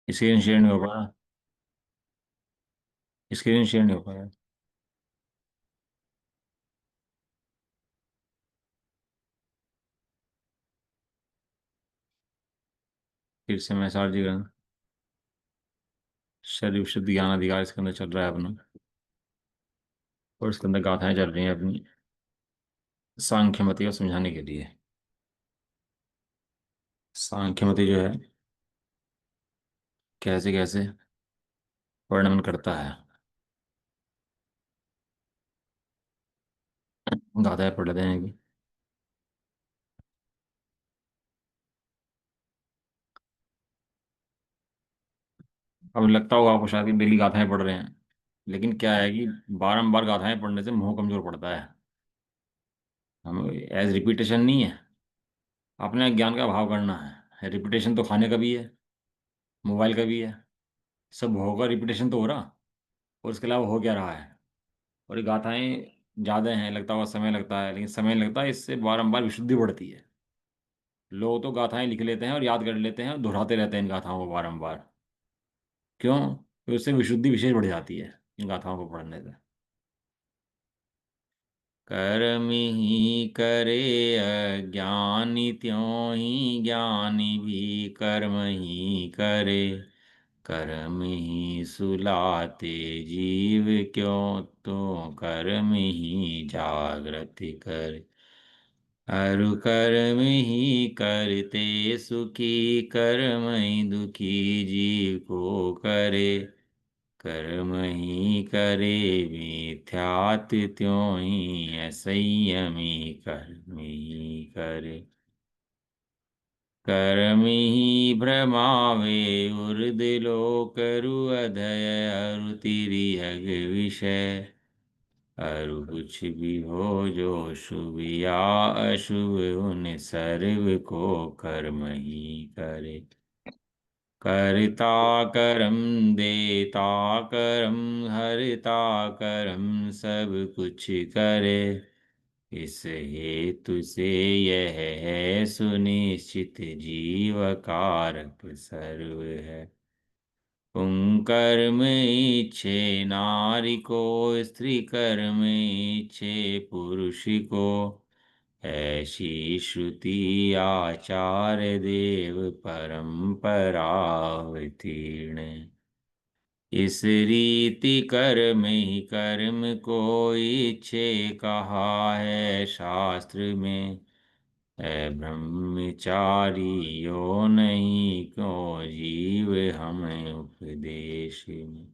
Screen share नहीं हो पाया। स्क्रीन शेयर नहीं हो पाया। फिर से मैं सार जी का शरीर शुद्ध ज्ञान अधिकार इसके अंदर चल रहा है अपना। और इसके अंदर गाथाएं चल रही हैं अपनी सांख्यमति को समझाने के लिए। सांख्यमति जो है कैसे कैसे वर्णन करता है। गाथाएं पढ़ लेते हैं कि अब लगता होगा आपको शायद कि डेली गाथाएं पढ़ रहे हैं, लेकिन क्या है कि बारंबार गाथाएं पढ़ने से मुंह कमजोर पड़ता है। हम एज रिपीटेशन नहीं है, अपने ज्ञान का भाव करना है। रिपीटेशन तो खाने का भी है, मोबाइल का भी है, सब होगा रिपीटेशन तो हो रहा। और इसके अलावा हो क्या रहा है। और ये गाथाएं ज़्यादा हैं, लगता हुआ समय लगता है, लेकिन समय लगता है इससे बारंबार विशुद्धि बढ़ती है। लोग तो गाथाएं लिख लेते हैं और याद कर लेते हैं और दोहराते रहते हैं इन गाथाओं को बारंबार। क्यों? तो इससे विशुद्धि विशेष बढ़ जाती है इन गाथाओं को पढ़ने से। कर्म ही करे अज्ञानी त्यों ही ज्ञानी भी कर्म ही करे। कर्म ही सुलाते जीव क्यों तो कर्म ही जागृति करे। अरु कर्म ही करते सुखी कर्म ही दुखी जीव को करे। कर्म ही करे मिथ्यात त्यों ही असंयमी कर्म ही करे। कर्म ही भ्रमावे उर्द लोक रु अधय अरु तिर्यग विषय। अरु कुछ भी हो जो शुभ या अशुभ उन सर्व को कर्म ही करे। करता करम देता करम हरता करम सब कुछ करे। इस हेतु से यह है सुनिश्चित जीव कारक सर्व है। पुंकर्म इच्छे नारी को स्त्री कर्म इच्छे पुरुष को। ऐसी श्रुति आचार्य देव परंपरा अवतीर्ण। इस रीति कर्म ही कर्म को इच्छे कहा है शास्त्र में। है ब्रह्मचारी यो नहीं को जीव हमें उपदेश में।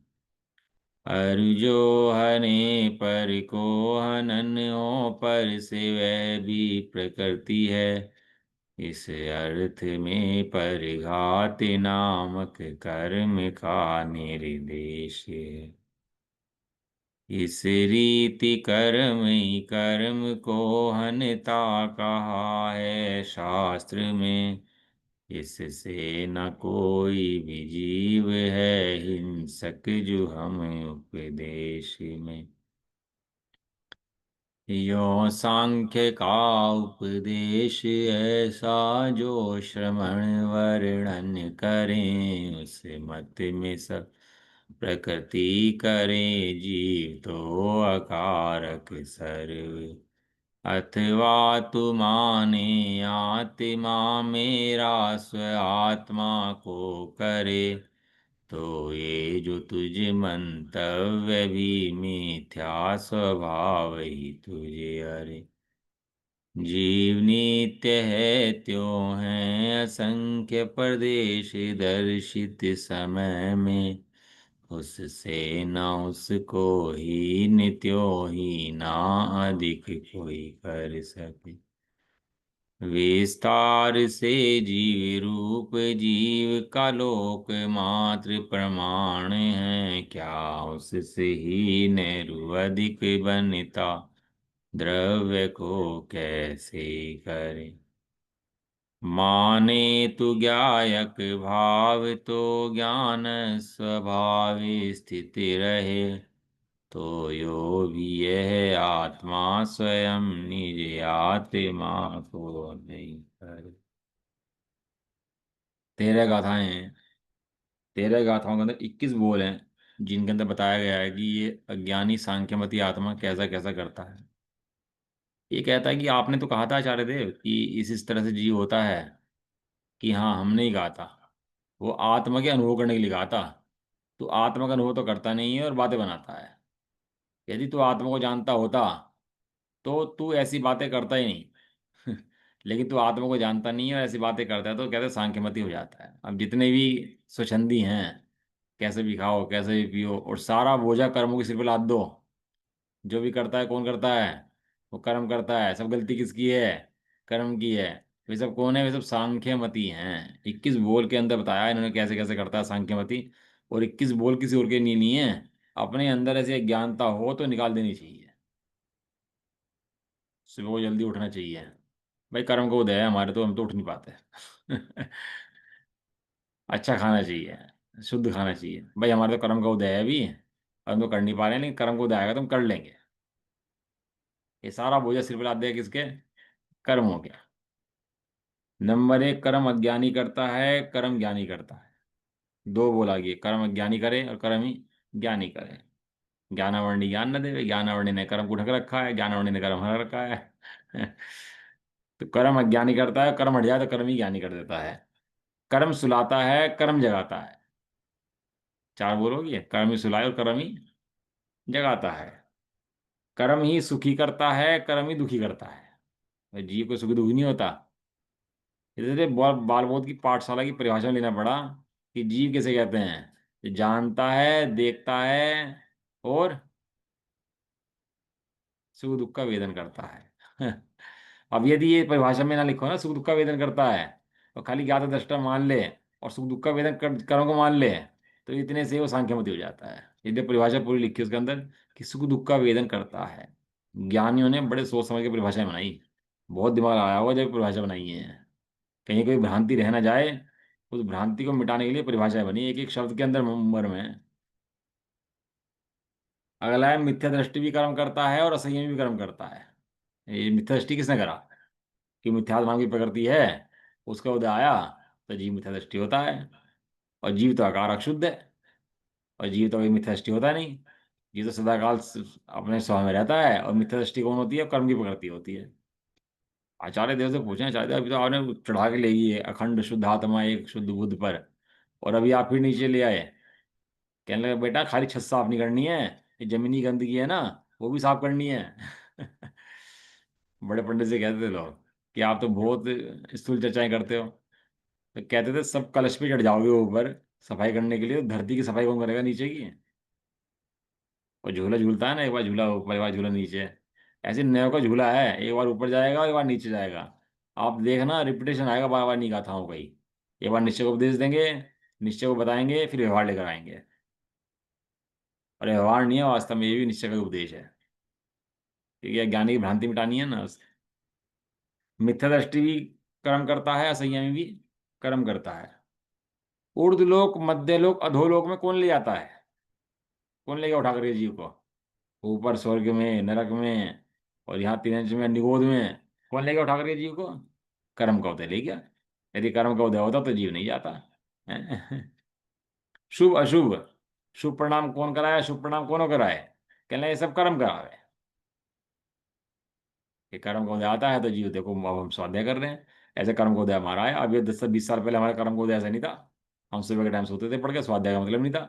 अर्जो हने पर को हनन हो पर से वह भी प्रकृति है। इस अर्थ में परिघात नामक कर्म का निर्देश है। इस रीति कर्म ही कर्म को हनता कहा है शास्त्र में। इससे न कोई भी जीव है हिंसक जो हमें उपदेश में। यो सांख्य का उपदेश ऐसा जो श्रवण वर्णन करें उस मत में सब प्रकृति करे जीव तो अकारक सर्व। अथवा तू माने आत्मा मेरा स्व आत्मा को करे। तो ये जो तुझ मंतव्य भी मिथ्या स्वभाव ही तुझे अरे। जीव नित्य है त्यों है असंख्य प्रदेश दर्शित समय में। उससे न उसको ही नित्यो ही ना अधिक कोई कर सके। विस्तार से जीव रूप जीव का लोक मात्र प्रमाण है क्या। उससे ही निरुअधिक बनता द्रव्य को कैसे करे। माने तु ज्ञायक भाव तो ज्ञान स्वभाव स्थित रहे। तो यो भी यह आत्मा स्वयं निज आत्मा को नहीं करे। 13 गाथाएं हैं। 13 गाथाओं के अंदर 21 बोल हैं जिनके अंदर बताया गया है कि ये अज्ञानी सांख्यमती आत्मा कैसा कैसा करता है। ये कहता है कि आपने तो कहा था आचार्य देव कि इस तरह से जीव होता है, कि हाँ हमने ही कहा था। वो आत्मा के अनुभव करने के लिए कहा था। तो आत्मा का अनुभव तो करता नहीं है और बातें बनाता है। यदि तू आत्मा को जानता होता तो तू ऐसी बातें करता ही नहीं। लेकिन तू आत्मा को जानता नहीं है और ऐसी बातें करता है, तो कहते हैं सांख्यमति हो जाता है। अब जितने भी स्वच्छंदी हैं, कैसे भी खाओ कैसे भी पियो और सारा बोझा कर्मों के सिर पे लाद दो। जो भी करता है कौन करता है? वो कर्म करता है। सब गलती किसकी है? कर्म की है। वे सब कौन है? वे सब सांख्यमती हैं। 21 बोल के अंदर बताया इन्होंने कैसे कैसे करता है सांख्यमती। और 21 बोल किसी और के लिए नहीं है। अपने अंदर ऐसी अज्ञानता हो तो निकाल देनी चाहिए। सुबह को जल्दी उठना चाहिए। भाई कर्म का उदय है हमारे, तो हम तो उठ नहीं पाते। अच्छा खाना चाहिए, शुद्ध खाना चाहिए। भाई हमारे तो कर्म का उदय है अभी, हम तो कर नहीं पा रहे हैं, लेकिन कर्म का उदय आएगा तो हम कर लेंगे। ये सारा बोझा सिर पे लाद दिया किसके? कर्म हो गया। नंबर एक, कर्म अज्ञानी करता है, कर्म ज्ञानी करता है। दो बोला कि कर्म अज्ञानी करे और कर्म ही ज्ञानी करे। ज्ञानावरणी ज्ञान न देवे, ज्ञानावरणी ने कर्म को ढक रखा है, ज्ञानावरणी ने कर्म हर रखा है। तो कर्म अज्ञानी करता है, कर्म हट जाए तो कर्म ही ज्ञानी कर देता है। कर्म सुलाता है, कर्म जगाता है। चार बोलोगे, कर्म ही सुलाए और कर्म ही जगाता है। कर्म ही सुखी करता है, कर्म ही दुखी करता है। भाई जीव को सुखी दुखी नहीं होता। इसलिए बाल बोध की पाठशाला की परिभाषा में लेना पड़ा कि जीव किसे कहते हैं? जो जानता है, देखता है और सुख दुख का वेदन करता है। अब यदि ये परिभाषा में ना लिखो ना सुख दुख का वेदन करता है, और खाली ज्ञात दृष्टा मान ले और सुख दुख का वेदन कर्म को मान ले, तो इतने से वो सांख्यमति हो जाता है। यदि परिभाषा पूरी लिखी उसके अंदर कि सुख दुख का वेदन करता है। ज्ञानियों ने बड़े सोच समझ के परिभाषाएं बनाई। बहुत दिमाग आया होगा जब परिभाषा बनाई है। कहीं कोई भ्रांति रह ना जाए, उस भ्रांति को मिटाने के लिए परिभाषाएं बनी एक एक शब्द के अंदर मर में। अगला है मिथ्या दृष्टि भी कर्म करता है और असंयमी भी कर्म करता है। ये मिथ्या दृष्टि किसने करा? कि मिथ्यात्व नाम की प्रकृति है, उसका उदय आया तो जीव मिथ्या दृष्टि होता है। और जीव तो आकार अक्षुद्ध है। और जीव तो कभी मिथ्या दृष्टि होता नहीं। जीव तो सदाकाल अपने स्वभाव में रहता है। और मिथ्या दृष्टि कौन होती है? कर्म की प्रकृति होती है। आचार्य देव से पूछे, आचार्य देव अभी तो आपने चढ़ा के ले गई है अखंड शुद्ध आत्मा एक शुद्ध बुद्ध पर, और अभी आप फिर नीचे ले आए। कहने लगे बेटा खाली छत साफ नहीं करनी है, ये जमीनी गंदगी है ना, वो भी साफ करनी है। बड़े पंडित से कहते थे लोग कि आप तो बहुत स्थूल चर्चाएं करते हो। तो कहते थे सब कलश पे चढ़ जाओगे ऊपर सफाई करने के लिए, तो धरती की सफाई कौन करेगा नीचे की? और झूला झूलता है ना, एक बार झूला ऊपर एक बार झूला नीचे। ऐसे नैव का झूला है, एक बार ऊपर जाएगा एक बार नीचे जाएगा। आप देखना रिपीटेशन आएगा बार बार, नहीं गाथाओं का ही। एक बार निश्चय को उपदेश देंगे, निश्चय को बताएंगे, फिर व्यवहार लेकर आएंगे। और व्यवहार नहीं है वास्तव में, ये भी निश्चय का उपदेश है। क्योंकि ज्ञानी की भ्रांति मिटानी है ना। मिथ्या दृष्टि भी कर्म करता है, असंयमी भी कर्म करता है। ऊर्ध्वलोक मध्यलोक अधोलोक में कौन ले जाता है? कौन लेगा उठा करके जीव को? ऊपर स्वर्ग में, नरक में, और यहाँ तिरंज में, निगोद में। कौन लेगा उठा करके जीव को? कर्म का उदय ले गया। यदि कर्म का उदय होता तो जीव नहीं जाता। हैं? शुभ अशुभ, शुभ प्रणाम कौन कराए, शुभ प्रणाम कौन कराए? कहना ये सब कर्म करा रहे हैं। ये कर्म का उदय आता है तो जीव देखो अब हम स्वाध्याय कर रहे हैं। ऐसे कर्म का उदय हमारा है। अब ये 10 से 20 साल पहले हमारे कर्म का उदय ऐसा नहीं था। हम सुबह के टाइम सोते थे पढ़ के, स्वाध्याय का मतलब नहीं था।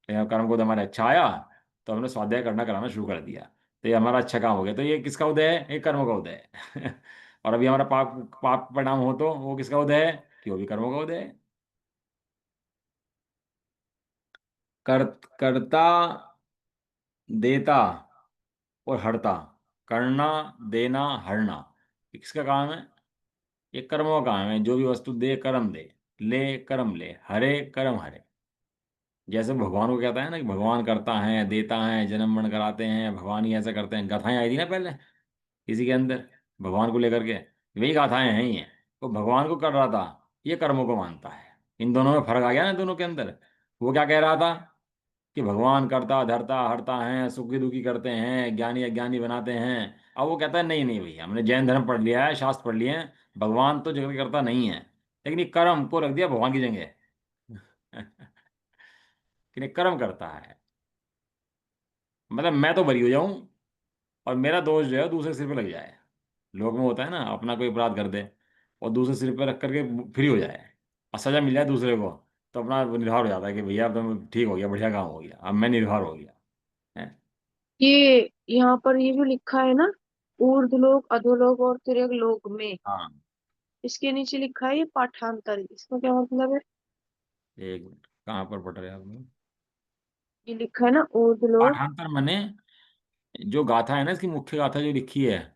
लेकिन अब कर्म का उदय हमारा अच्छा आया तो हमने स्वाध्याय करना कराना शुरू कर दिया। तो ये हमारा अच्छा काम हो गया। तो ये किसका उदय है? ये कर्म का उदय है। और अभी हमारा पाप पाप परिणाम हो तो वो किसका उदय है? कि वो भी कर्मों का उदय है। कर, कर्ता, देता और हरता। करना, देना, हरना, ये किसका काम है? ये कर्मों का काम है। जो भी वस्तु दे कर्म दे, ले कर्म ले, हरे कर्म हरे। जैसे भगवान को कहता है ना कि भगवान करता है, देता है, जन्म मरण कराते हैं, भगवान ही ऐसा करते हैं। गाथाएं आई थी ना पहले किसी के अंदर भगवान को लेकर के, वही गाथाएं हैं ये। वो भगवान को कर रहा था, ये कर्मों को मानता है। इन दोनों में फर्क आ गया ना दोनों के अंदर। वो क्या कह रहा था कि भगवान करता धरता हरता है, सुखी दुखी करते हैं, ज्ञानी अज्ञानी बनाते हैं। अब वो कहता है नहीं नहीं भैया, हमने जैन धर्म पढ़ लिया है, शास्त्र पढ़ लिए हैं, भगवान तो जगत करता नहीं है। लेकिन ये कर्म को रख दिया भगवान की जगह। कि कर्म करता है। मतलब मैं तो बरी हो जाऊं और मेरा दोष जो है दूसरे सिर पे लग जाए। लोग में होता है ना, अपना कोई अपराध कर दे और दूसरे सिर पे रख करके फ्री हो जाए और सजा मिल जाए दूसरे को, तो अपना वो निर्भर हो जाता है कि भैया अब तो ठीक हो गया, बढ़िया काम हो गया, अब मैं निर्भर हो गया है। ये यहाँ पर ये जो लिखा है ना, ऊर्ध्वलोक अधोलोक और तिर्यक लोक में, हाँ, इसके नीचे लिखा है ये पाठांतर, इसका क्या मतलब है? एक मिनट, कहाँ पर पढ़ रहे हैं आप लोग? ये लिखा है ना ऊर्ध्वलोक। पाठांतर मैंने, जो गाथा है ना, इसकी मुख्य गाथा जो लिखी है,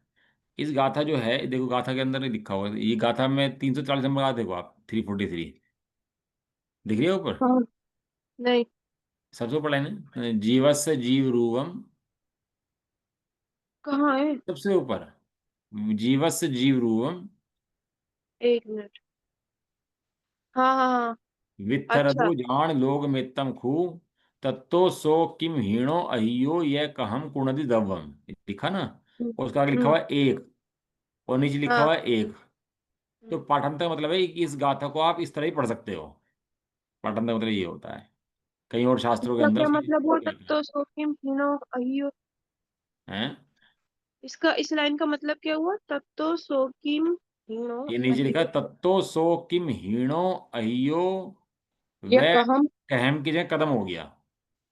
इस गाथा जो है, देखो गाथा के अंदर ही लिखा हुआ है, ये गाथा में 340 नंबर गाथा, देखो आप 343, दिख रही है ऊपर? हाँ। नहीं। सबसे ऊपर लाइन है, जीवस्य जीव रूपम। कहाँ है? सबसे ऊपर, जीवस्य जीव रूपम एक मिनट। हाँ हाँ हाँ। अच्छा। वित्तरदु जान लोग मित्तम खू, तत्तो सो किम हीणो अहियो यह कहम कुणति दव्वम। लिखा ना, हम्म। और उसका आगे लिखा हम्म। हुआ है एक, और नीचे लिखा हाँ। हुआ है एक। तो हम्म। पाठांतर का मतलब है कि इस गाथा को आप इस तरह ही पढ़ सकते हो। पाठांतर का मतलब ये होता है, कहीं और शास्त्रों के इसका अंदर क्या उसका मतलब हुआ, क्या तत्तो सोकिम हीनो अहियो? है। इसका इस लाइन का मतलब क्या हुआ, तत्तो सोकिम हीनो ये नीचे लिखा है, अहियो? तत्तो सो किम हीणो अहियो या व कहम। कहम की जगह कदम हो गया,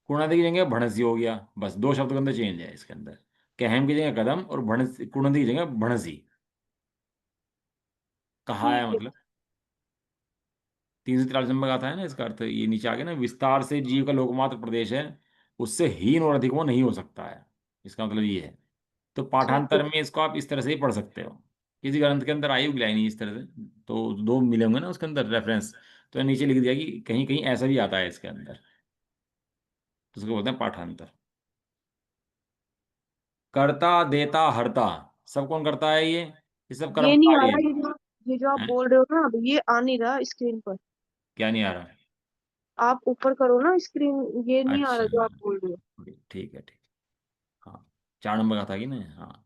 कुणादि की जगह भणसी हो गया, बस दो शब्द के अंदर चेंज है इसके अंदर। कहम की जगह कदम और भणसी, कुणादि की जगह भणसी। कहा है ठीक है। मतलब 343 नंबर का आता है ना, इसका अर्थ ये नीचे आ गया ना, विस्तार से जीव का लोकमात्र प्रदेश है, उससे हीन और अधिक वो नहीं हो सकता है। इसका मतलब ये है। तो ठीक है। पाठांतर में इसको आप इस तरह से ही पढ़ सकते हो। किसी ग्रंथ के अंदर आई हुई लाइन ही इस तरह से, तो दो मिले होंगे ना उसके अंदर रेफरेंस, तो नीचे लिख दिया कि कहीं कहीं ऐसा भी आता है इसके अंदर, तो उसको बोलते हैं पाठांतर। कर्ता देता हरता, सब कौन करता है ये सब ये नहीं आ कर्मधारय रहा, ये जो आप हैं। बोल रहे हो ना, अब ये आ नहीं रहा स्क्रीन पर। क्या नहीं आ रहा? आप ऊपर करो ना स्क्रीन, ये नहीं आ अच्छा, रहा जो आप बोल रहे हो। ठीक है ठीक। हाँ, 4 नंबर का था कि नहीं, हाँ,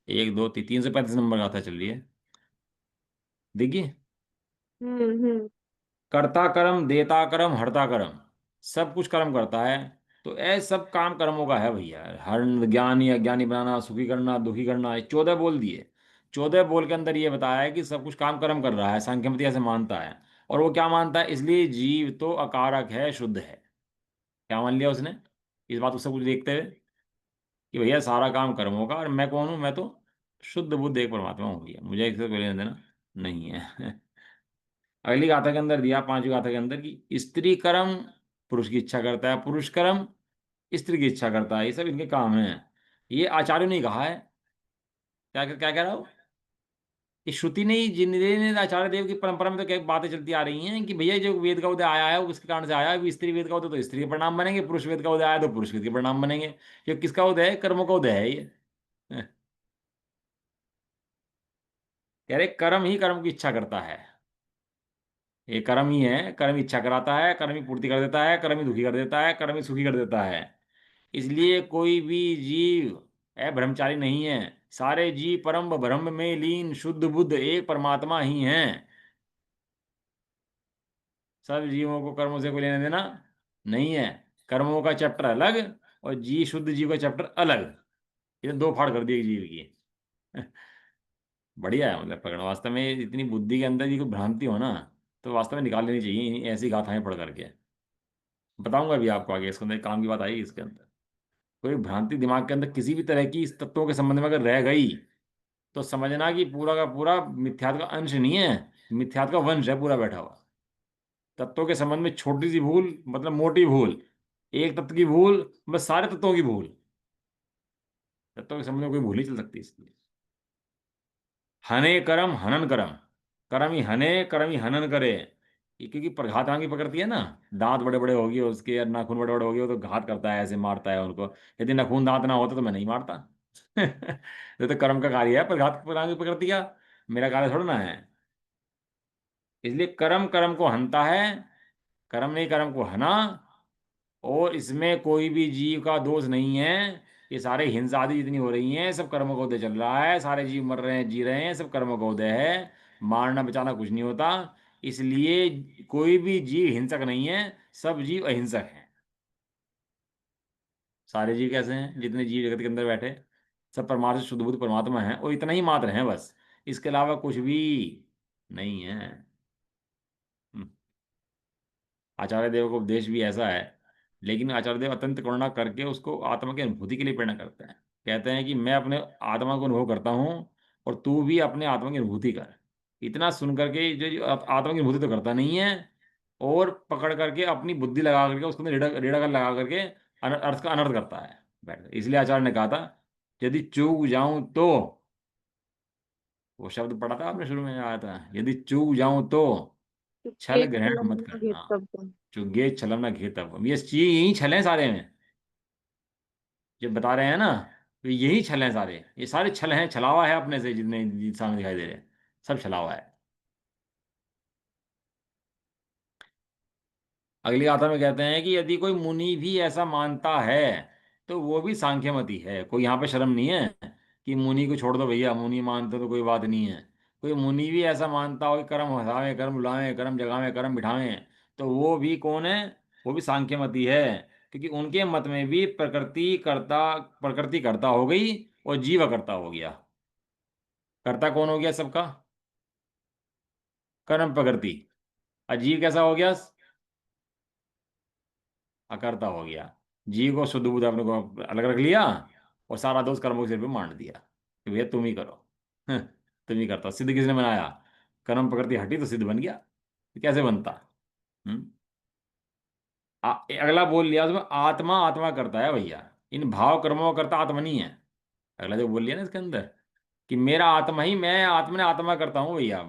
1 2 3 335 नंबर का था, चल रही है, देखिए। हम्म। कर्ता कर्म, देता कर्म, हरता कर्म, सब कुछ कर्म करता है। तो ऐसे सब काम कर्मों का है भैया। हर ज्ञानी अज्ञानी बनाना, सुखी करना दुखी करना, ये 14 बोल दिए। 14 बोल के अंदर ये बताया है कि सब कुछ काम कर्म कर रहा है, सांख्यमति ऐसे मानता है। और वो क्या मानता है, इसलिए जीव तो अकारक है, शुद्ध है। क्या मान लिया उसने, इस बात को सब कुछ देखते हुए, कि भैया सारा काम कर्म होगा और मैं कौन हूँ, मैं तो शुद्ध बुद्ध एक परमात्मा हूँ भैया, मुझे इससे कोई लेना देना नहीं है। अगली गाथा के अंदर दिया, 5वीं गाथा के अंदर, कि स्त्री कर्म पुरुष की इच्छा करता है, पुरुष कर्म स्त्री की इच्छा करता है, ये सब इनके काम हैं। ये आचार्यों ने कहा है। क्या क्या कह रहा हूँ, ये श्रुति नहीं, जिन आचार्य देव की परंपरा में तो क्या बातें चलती आ रही हैं कि भैया जो वेद का उदय आया है वो किसके कारण से आया है, अभी स्त्री वेद का उदय तो स्त्री के परिणाम बनेंगे, पुरुष वेद का उदय आया तो पुरुष वेद के परिणाम बनेंगे। ये किसका उदय है, कर्मों का उदय है ये। कह रहे कर्म ही कर्म की इच्छा करता है। ये कर्म ही है, कर्म इच्छा कराता है, कर्म ही पूर्ति कर देता है, कर्म ही दुखी कर देता है, कर्म ही सुखी कर देता है। इसलिए कोई भी जीव ब्रह्मचारी नहीं है। सारे जीव परम ब्रह्म में लीन शुद्ध बुद्ध एक परमात्मा ही हैं। सब जीवों को कर्मों से कोई लेना देना नहीं है। कर्मों का चैप्टर अलग और जी शुद्ध जीव का चैप्टर अलग, ये दो फाड़ कर दिए जीव की। बढ़िया है, मतलब पकड़, वास्तव में इतनी बुद्धि के अंदर ये कोई भ्रांति हो ना, तो वास्तव में निकाल लेनी चाहिए ऐसी गाथाएं पढ़ करके। बताऊंगा अभी आपको आगे, इसके अंदर एक काम की बात आई इसके अंदर। कोई भ्रांति दिमाग के अंदर किसी भी तरह की इस तत्वों के संबंध में अगर रह गई, तो समझना कि पूरा का पूरा मिथ्यात्व का अंश नहीं है, मिथ्यात्व का वंश है पूरा बैठा हुआ। तत्वों के संबंध में छोटी सी भूल मतलब मोटी भूल, एक तत्व की भूल बस सारे तत्वों की भूल। तत्वों के संबंध में कोई भूल नहीं चल सकती इसलिए। हने कर्म हनन कर्म, कर्म ही हने कर्म ही हनन करे। ये क्योंकि प्रघात आंगी पकड़ती है ना, दांत बड़े बड़े हो गए उसके या नाखून बड़े बड़े हो गए तो घात करता है, ऐसे मारता है उनको। यदि नाखून दांत ना होता तो मैं नहीं मारता। ये तो कर्म का कार्य है, प्रघात आंगी पकड़ती का मेरा कार्य थोड़ा ना है। इसलिए कर्म कर्म को हनता है, कर्म नहीं कर्म को हना। और इसमें कोई भी जीव का दोष नहीं है। ये सारे हिंसा आदि जितनी हो रही हैं सब कर्म का उदय चल रहा है, सारे जीव मर रहे हैं जी रहे हैं, सब कर्म का उदय है। मारना बचाना कुछ नहीं होता। इसलिए कोई भी जीव हिंसक नहीं है, सब जीव अहिंसक हैं। सारे जीव कैसे हैं, जितने जीव जगत के अंदर बैठे सब परमार्थ शुद्ध बुद्ध परमात्मा है, और इतना ही मात्र है बस, इसके अलावा कुछ भी नहीं है। हम्म। आचार्य देव का उपदेश भी ऐसा है, लेकिन आचार्य देव अत्यंत करुणा करके उसको आत्मा की अनुभूति के लिए प्रेरणा करते हैं। कहते हैं कि मैं अपने आत्मा को अनुभव करता हूँ, और तू भी अपने आत्मा की अनुभूति कर। इतना सुन करके जो आत्मा की अनुभूति तो करता नहीं है, और पकड़ करके अपनी बुद्धि लगा करके उसके अंदर रेड़ा रेड़ा कर लगा करके अर्थ का अनर्थ करता है बैठ। इसलिए आचार्य ने कहा था, यदि चूक जाऊं तो, वो शब्द पढ़ा था आपने शुरू में आया था, यदि चूक जाऊं तो छल एक ग्रहण मत कलम करना। तब। चुगे छलम ना घे तब, ये चीज यही छल है सारे में, जो बता रहे हैं ना, तो यही छल है सारे, ये सारे छल हैं, छलावा है अपने से जितने सामने दिखाई दे रहे हैं, सब छलावा है। अगली गाथा में कहते हैं कि यदि कोई मुनि भी ऐसा मानता है तो वो भी सांख्यमति है। कोई यहाँ पे शर्म नहीं है कि मुनि को छोड़ दो भैया, मुनि मानते तो कोई बात नहीं है। कोई मुनि भी ऐसा मानता हो कि कर्म हटावे, कर्म बुलावे, कर्म जगावे, कर्म बिठावे, तो वो भी कौन है, वो भी सांख्यमति है। क्योंकि उनके मत में भी प्रकृति कर्ता हो गई और जीव कर्ता हो गया। कर्ता कौन हो गया सबका, कर्म प्रकृति। अजीव कैसा हो गया, अकर्ता हो गया। जीव को शुद्ध बुद्ध अपने को अलग रख लिया, और सारा दोष कर्मों के सिर पे मान दिया कि भैया तुम ही करो। हं, तुम ही करता, सिद्ध किसने बनाया, कर्म प्रकृति हटी तो सिद्ध बन गया। तो कैसे बनता। हम्म। अगला बोल लिया उसमें, आत्मा आत्मा करता है भैया, इन भाव कर्मों का करता आत्मा नहीं है। अगला जो बोल लिया ना इसके अंदर, कि मेरा आत्मा ही मैं, आत्मा ने आत्मा करता हूँ भैया,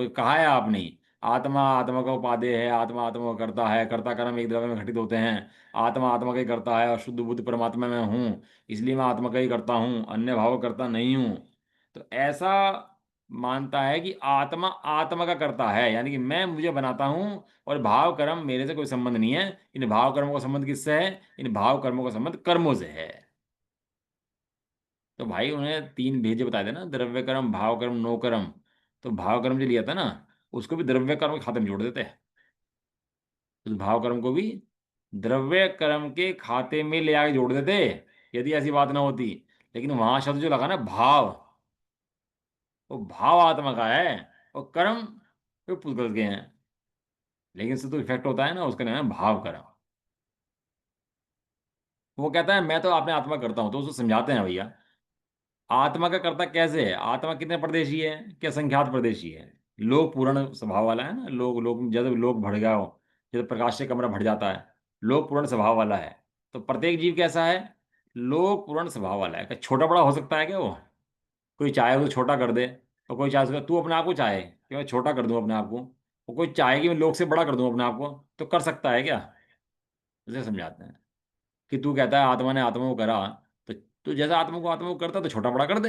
कहा है आपने ही, आत्मा आत्मा का उपादेय है, आत्मा आत्मा का करता है, कर्ता कर्म एक द्रव्य में घटित होते हैं, आत्मा आत्मा का ही करता है, और शुद्ध बुद्ध परमात्मा में हूँ, इसलिए मैं आत्मा का ही करता हूँ, अन्य भाव करता नहीं हूँ। तो ऐसा मानता है कि आत्मा आत्मा का करता है, यानी कि मैं मुझे बनाता हूँ, और भाव कर्म मेरे से कोई संबंध नहीं है। इन भाव कर्मों का संबंध किससे है, इन भाव कर्मों का संबंध कर्मों से है। तो भाई उन्हें तीन भेजे बताए थे ना, द्रव्य कर्म, भाव कर्म, नो कर्म। तो भाव कर्म जो लिया था ना, उसको भी द्रव्य कर्म के खाते में जोड़ देते हैं। उस भाव कर्म को भी द्रव्य कर्म के खाते में ले आके जोड़ देते, यदि ऐसी बात ना होती। लेकिन वहां शब्द जो लगा ना भाव, वो भाव आत्मा का है, और कर्म वे पुद्गल के हैं। लेकिन इससे तो इफेक्ट होता है ना, उसका नाम है भाव कर्म। वो कहता है मैं तो अपने आत्मा करता हूं, तो उसको समझाते हैं भैया, आत्मा का कर्ता कैसे है, आत्मा कितने प्रदेशी है, क्या संख्यात प्रदेशी है। लोक पूर्ण स्वभाव वाला है ना, लोग लोग जब लोग भर गया हो, जब प्रकाश से कमरा भर जाता है, लोक पूर्ण स्वभाव वाला है। तो प्रत्येक जीव कैसा है, लोक पूर्ण स्वभाव वाला है। क्या छोटा बड़ा हो सकता है क्या वो, कोई चाहे उसको छोटा कर दे, और कोई चाहे तू अपने आप को चाहे कि मैं छोटा कर दूं अपने आप को, और कोई चाहे कि मैं लोक से बड़ा कर दूं अपने आप को, तो कर सकता है क्या। इसे समझाते हैं कि तू कहता है आत्मा ने आत्मा को करा, तो तू जैसा आत्मा को करता तो छोटा बड़ा कर दे।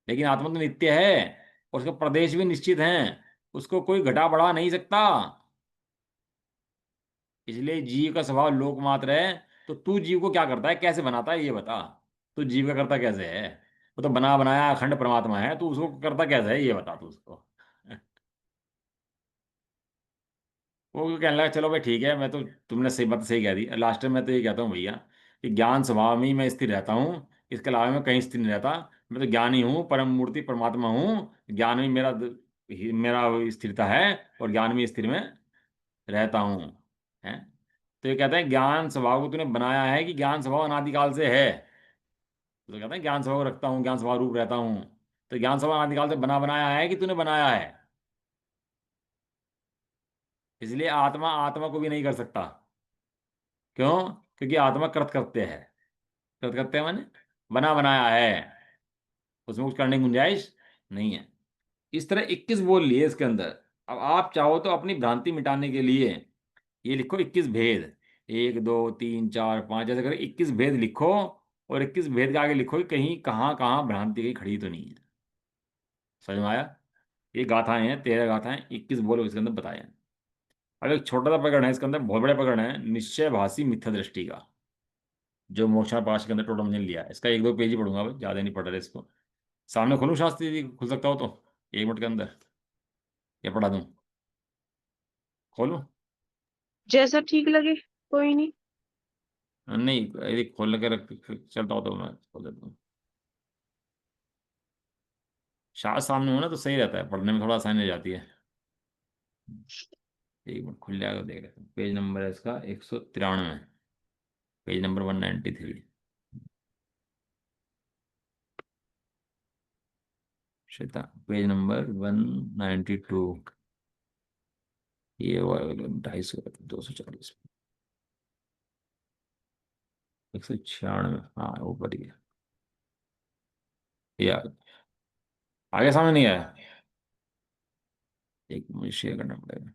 लेकिन आत्मा तो नित्य है, और उसका प्रदेश भी निश्चित है, उसको कोई घटा बढ़ा नहीं सकता। इसलिए जीव का स्वभाव लोक मात्र है। तो तू जीव को क्या करता है, कैसे बनाता है, ये बता। तू जीव का करता कैसे है, वो तो बना बनाया अखंड परमात्मा है, तू उसको करता कैसे है, ये बता तू उसको। वो कहने लगा चलो भाई ठीक है, मैं तो, तुमने सही बात सही कह दी। लास्ट में मैं तो ये कहता हूँ भैया, कि ज्ञान स्वभाव में ही मैं स्थिर रहता हूँ, इसके अलावा मैं कहीं स्थिर नहीं रहता। मैं तो ज्ञानी हूँ, परम मूर्ति परमात्मा हूँ, ज्ञान में मेरा मेरा स्थिरता है, और ज्ञान में स्थिर में रहता हूँ। है। तो ये कहते हैं ज्ञान स्वभाव को तूने बनाया है, कि ज्ञान स्वभाव अनादिकाल से है। तो कहते हैं ज्ञान स्वभाव रखता हूँ, ज्ञान स्वभाव रूप रहता हूँ। तो ज्ञान स्वभाव अनादिकाल से बना बनाया है, कि तूने बनाया है। इसलिए आत्मा आत्मा को भी नहीं कर सकता। क्यों, क्योंकि आत्मा कृत करते हैं। कृत करते हैं माने बना बनाया है, उसमें कुछ करने की गुंजाइश नहीं है। इस तरह 21 बोल लिए इसके अंदर। अब आप चाहो तो अपनी भ्रांति मिटाने के लिए ये लिखो 21 भेद, 1 2 3 4 5, ऐसे करके 21 भेद लिखो। और 21 भेद के आगे लिखो कि कहीं कहाँ कहाँ भ्रांति कहीं खड़ी तो नहीं है। समझ में आया। ये गाथाएं हैं, 13 गाथाएं, 21 बोल इसके अंदर बताए हैं। अब एक छोटा सा प्रकरण है इसके अंदर, बहुत बड़े प्रकरण है, निश्चयभाषी मिथ्या दृष्टि का, जो मोक्षा पाश के अंदर टोटल मैंने लिया है। इसका 1 2 पेज ही पढ़ूंगा बस, ज्यादा नहीं पढ़ रहे इसको। सामने खोलूं शास्त्री जी, खुल सकता हो तो 1 मिनट के अंदर, या पढ़ा दूं, खोलूं। जैसा ठीक लगे, कोई नहीं। नहीं, यदि खोल के रख चलता हो तो मैं खोल देता हूँ। शायद सामने हो ना तो सही रहता है, पढ़ने में थोड़ा आसानी हो जाती है। एक मिनट, खुल जाएगा, देख लेते हैं। पेज नंबर है इसका 193, page number 193। Shweta, page number 192। ये 250, 240, 196। हाँ, ऊपर ही है। यार, आगे सामने नहीं आया। एक मुझे शेयर करना पड़ेगा।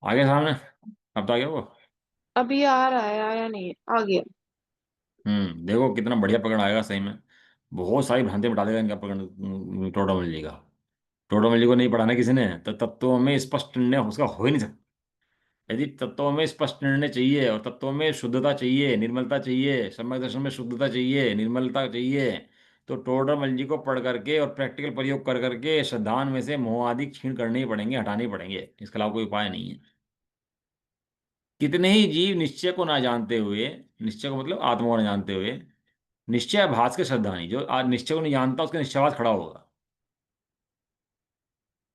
आगे सामने, अब तो आ गया वो। अभी आ रहा है, आया नहीं है, आ गया। देखो कितना बढ़िया पकड़ आएगा सही में। बहुत सारी भ्रांति बता देगा इनका पकड़, टोटोमल जी का। टोटोमल जी को नहीं पढ़ाना किसी ने तो तत्वों में स्पष्ट निर्णय उसका हो ही नहीं सकता। यदि तत्वों में स्पष्ट निर्णय चाहिए और तत्वों में शुद्धता चाहिए, निर्मलता चाहिए, सम्यक दर्शन में शुद्धता चाहिए, निर्मलता चाहिए, तो टोडरमल जी को पढ़ करके और प्रैक्टिकल प्रयोग कर करके श्रद्धान में से मोह आदि क्षीण करने ही पड़ेंगे, हटाने ही पड़ेंगे। इसके अलावा कोई उपाय नहीं है। कितने ही जीव निश्चय को ना जानते हुए, निश्चय को मतलब आत्मा को ना जानते हुए, निश्चय भास के श्रद्धा नहीं, जो आज निश्चय को नहीं जानता उसके निश्चयवाद खड़ा होगा।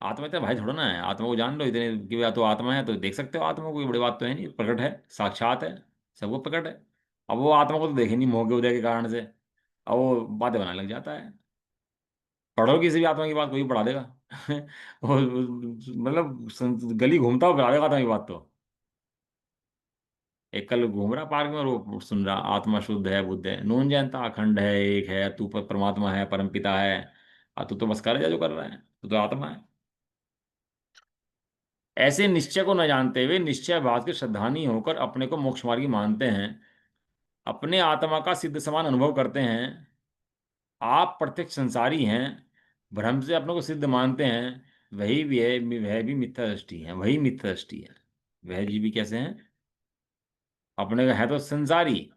आत्मा इतना भाई थोड़ा ना है, आत्मा को जान लो इतने कि या तो आत्मा है तो देख सकते हो आत्मा को, कोई बड़ी बात तो है नहीं, प्रकट है, साक्षात है, सबको प्रकट है। अब वो आत्मा को तो देखे नहीं मोह के उदय के कारण से, अब वो बातें बनाने लग जाता है। पढ़ो किसी भी आत्मा की बात, कोई भी पढ़ा देगा। मतलब गली घूमता हुआ पढ़ा देगा आत्मा की बात तो। एक कल घूम रहा पार्क में और वो सुन रहा, आत्मा शुद्ध है, बुद्ध है, नून जानता, अखंड है, एक है तू, परमात्मा है, परमपिता है। तू तो बस कर जा जो कर रहा है, तू तो आत्मा है। ऐसे निश्चय को न जानते हुए निश्चय भाव के श्रद्धानी होकर अपने को मोक्ष मार्गी मानते हैं, अपने आत्मा का सिद्ध समान अनुभव करते हैं। आप प्रत्यक्ष संसारी हैं, भ्रम से अपने को सिद्ध मानते हैं। वह भी मिथ्या दृष्टि है, वही मिथ्या दृष्टि है। वह जीव भी कैसे हैं? अपने को है तो संसारी,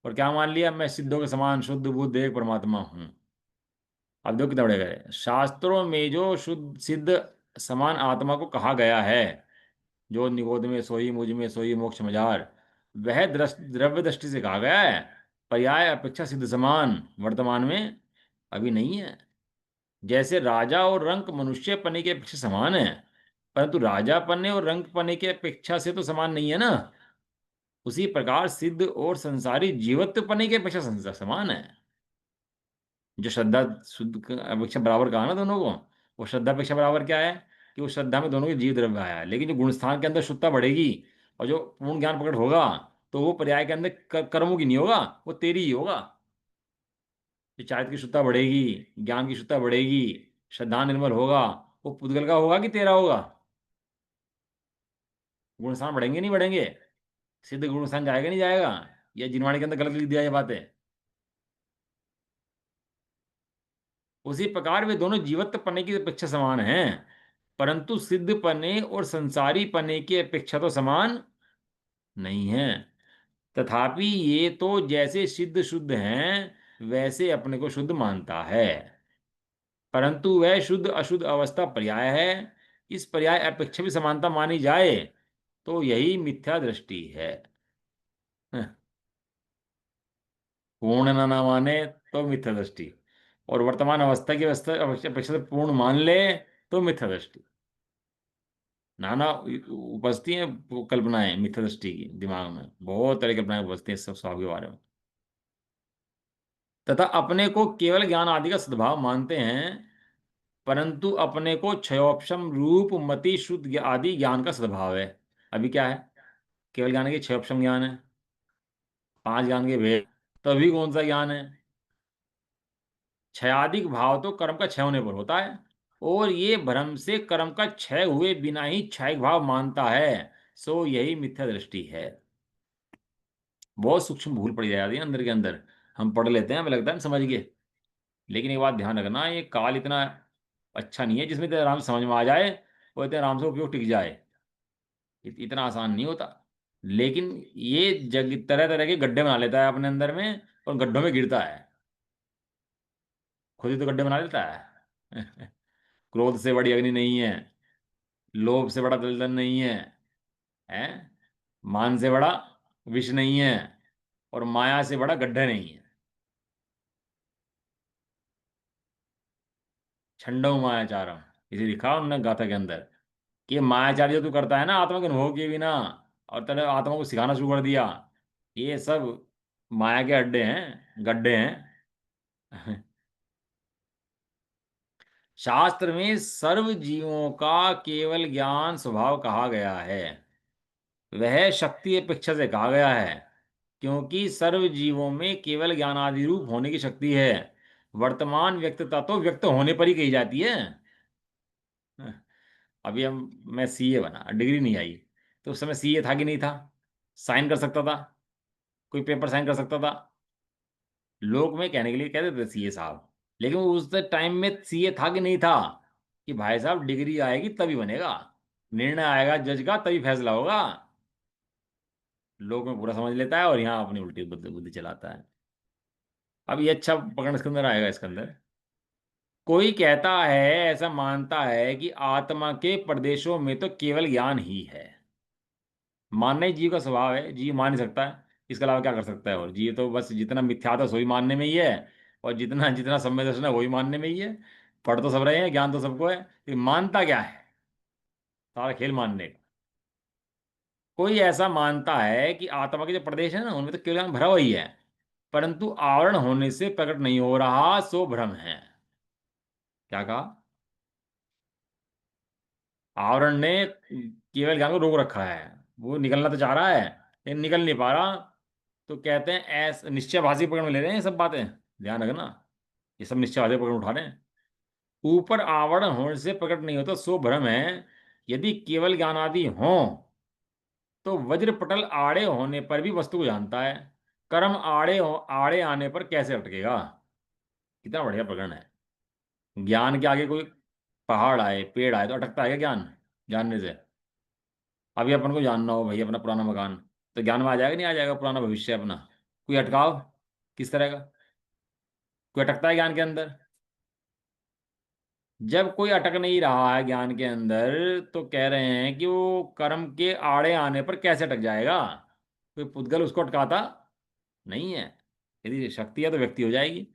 और क्या मान लिया, मैं सिद्धों के समान शुद्ध बुद्ध एक परमात्मा हूं। अब देखो कितना बड़े गए, शास्त्रों में जो शुद्ध सिद्ध समान आत्मा को कहा गया है, जो निगोद में सोई, मुझ में सोई, मोक्ष मजार, वह द्रव्य दृष्टि से कहा गया है। पर्याय अपेक्षा सिद्ध समान वर्तमान में अभी नहीं है। जैसे राजा और रंक मनुष्य पने की अपेक्षा समान है, परंतु राजा पने और रंक पने की अपेक्षा से तो समान नहीं है ना। उसी प्रकार सिद्ध और संसारी जीवत्व पने की अपेक्षा समान है। जो श्रद्धा शुद्ध अपेक्षा बराबर कहा ना दोनों को, वो श्रद्धा अपेक्षा बराबर क्या है, कि वो श्रद्धा में दोनों के जीव द्रव्य आया है, लेकिन जो गुण स्थान के अंदर शुद्धता बढ़ेगी और जो पूर्ण ज्ञान प्रकट होगा, तो वो पर्याय के अंदर कर्मों की नहीं होगा, वो तेरी ही होगा। जो चारित्र की शुद्धता बढ़ेगी, ज्ञान की शुद्धता बढ़ेगी, श्रद्धा निर्मल होगा, वो पुद्गल का होगा कि तेरा होगा? गुण स्थान बढ़ेंगे नहीं बढ़ेंगे? सिद्ध गुण स्थान जाएगा नहीं जाएगा? या जिनवाणी के अंदर गलत लिख दिया ये बातें? उसी प्रकार वे दोनों जीवत्व पने की अपेक्षा समान हैं, परंतु सिद्ध पने और संसारी पने की अपेक्षा तो समान नहीं है। तथापि ये तो जैसे सिद्ध शुद्ध हैं वैसे अपने को शुद्ध मानता है, परंतु वह शुद्ध अशुद्ध अवस्था पर्याय है। इस पर्याय अपेक्षा भी समानता मानी जाए तो यही मिथ्या दृष्टि है। पूर्ण न माने तो मिथ्या दृष्टि, और वर्तमान अवस्था की अवस्था अपेक्षा से पूर्ण मान ले तो मिथ्या दृष्टि। नाना उपजती हैं कल्पनाएं मिथ्या दृष्टि की, दिमाग में बहुत तरह की कल्पनाएं उपजती हैं सब स्वभाव के बारे में। तथा अपने को केवल ज्ञान आदि का सद्भाव मानते हैं, परंतु अपने को क्षयोपशम रूप मति शुद्ध आदि ज्ञान का सद्भाव है। अभी क्या है? केवल ज्ञान के क्षयोपशम ज्ञान है, पांच ज्ञान के भेद। तो अभी कौन सा ज्ञान है? क्षयादिक भाव तो कर्म का क्षय होने पर होता है, और ये भ्रम से कर्म का क्षय हुए बिना ही क्षयिक भाव मानता है, सो यही मिथ्या दृष्टि है। बहुत सूक्ष्म भूल पड़ी जाती है अंदर के अंदर। हम पढ़ लेते हैं, हमें लगता है हम समझ गए, लेकिन एक बात ध्यान रखना, ये काल इतना अच्छा नहीं है जिसमें इतने आराम से समझ में आ जाए और इतने आराम से उपयोग टिक जाए। इतना आसान नहीं होता। लेकिन ये जग तरह तरह के गड्ढे बना लेता है अपने अंदर में, और गड्ढों में गिरता है। खुद ही तो गड्ढे बना लेता है। क्रोध से बड़ी अग्नि नहीं है, लोभ से बड़ा दलदल नहीं है, है। मान से बड़ा विष नहीं है, और माया से बड़ा गड्ढा नहीं है। छंडो मायाचारम, इसे लिखा उन्होंने गाथा के अंदर, कि ये मायाचार जो तू करता है ना आत्मा के अनुभव किए बिना, और तेरे आत्मा को सिखाना शुरू कर दिया, ये सब माया के अड्डे हैं, गड्ढे हैं। शास्त्र में सर्व जीवों का केवल ज्ञान स्वभाव कहा गया है, वह शक्ति अपेक्षा से कहा गया है, क्योंकि सर्व जीवों में केवल ज्ञानादि रूप होने की शक्ति है। वर्तमान व्यक्तता तो व्यक्त होने पर ही कही जाती है। अभी हम मैं सीए बना, डिग्री नहीं आई, तो उस समय सीए था कि नहीं था? साइन कर सकता था, कोई पेपर साइन कर सकता था, लोग में कहने के लिए कहते थे सीए साहब, लेकिन उस टाइम में सीए था कि नहीं था, कि भाई साहब डिग्री आएगी तभी बनेगा, निर्णय आएगा जज का तभी फैसला होगा। लोग में पूरा समझ लेता है और यहाँ अपनी उल्टी बुद्धि बुद्धि चलाता है। अब ये अच्छा पकड़ इसके अंदर आएगा, इसके अंदर कोई कहता है, ऐसा मानता है कि आत्मा के प्रदेशों में तो केवल ज्ञान ही है। मानना ही जीव का स्वभाव है, जीव मान ही सकता है, इसके अलावा क्या कर सकता है? और जीव तो बस जितना मिथ्या था वही मानने में ही है, और जितना जितना सम्य दर्शन है वही मानने में ही है। पढ़ तो सब रहे हैं, ज्ञान तो सबको है, लेकिन मानता क्या है? सारा खेल मानने का। कोई ऐसा मानता है कि आत्मा के जो प्रदेश है ना उनमें तो केवल ज्ञान भरा हुआ ही है, परंतु आवरण होने से प्रकट नहीं हो रहा, सो भ्रम है। क्या कहा? आवरण ने केवल ज्ञान को रोक रखा है, वो निकलना तो चाह रहा है लेकिन निकल नहीं पा रहा। तो कहते हैं ऐसा निश्चयभाषी पकड़ में ले रहे हैं ये सब बातें, ध्यान रखना, ये सब निश्चयभाषी पकड़ में उठा रहे हैं। ऊपर आवरण होने से प्रकट नहीं होता सो भ्रम है, यदि केवल ज्ञान आदि हो तो वज्रपटल आड़े होने पर भी वस्तु को जानता है, कर्म आड़े आने पर कैसे अटकेगा? कितना बढ़िया प्रकरण है। ज्ञान के आगे कोई पहाड़ आए, पेड़ आए, तो अटकता है क्या ज्ञान जानने से? अभी अपन को जानना हो भाई अपना पुराना मकान, तो ज्ञान में आ जाएगा नहीं आ जाएगा पुराना भविष्य अपना? कोई अटकाव किस तरह का? कोई अटकता है ज्ञान के अंदर? जब कोई अटक नहीं रहा है ज्ञान के अंदर, तो कह रहे हैं कि वो कर्म के आड़े आने पर कैसे अटक जाएगा? कोई पुद्गल उसको अटकाता नहीं है, यदि शक्ति है तो व्यक्ति हो जाएगी।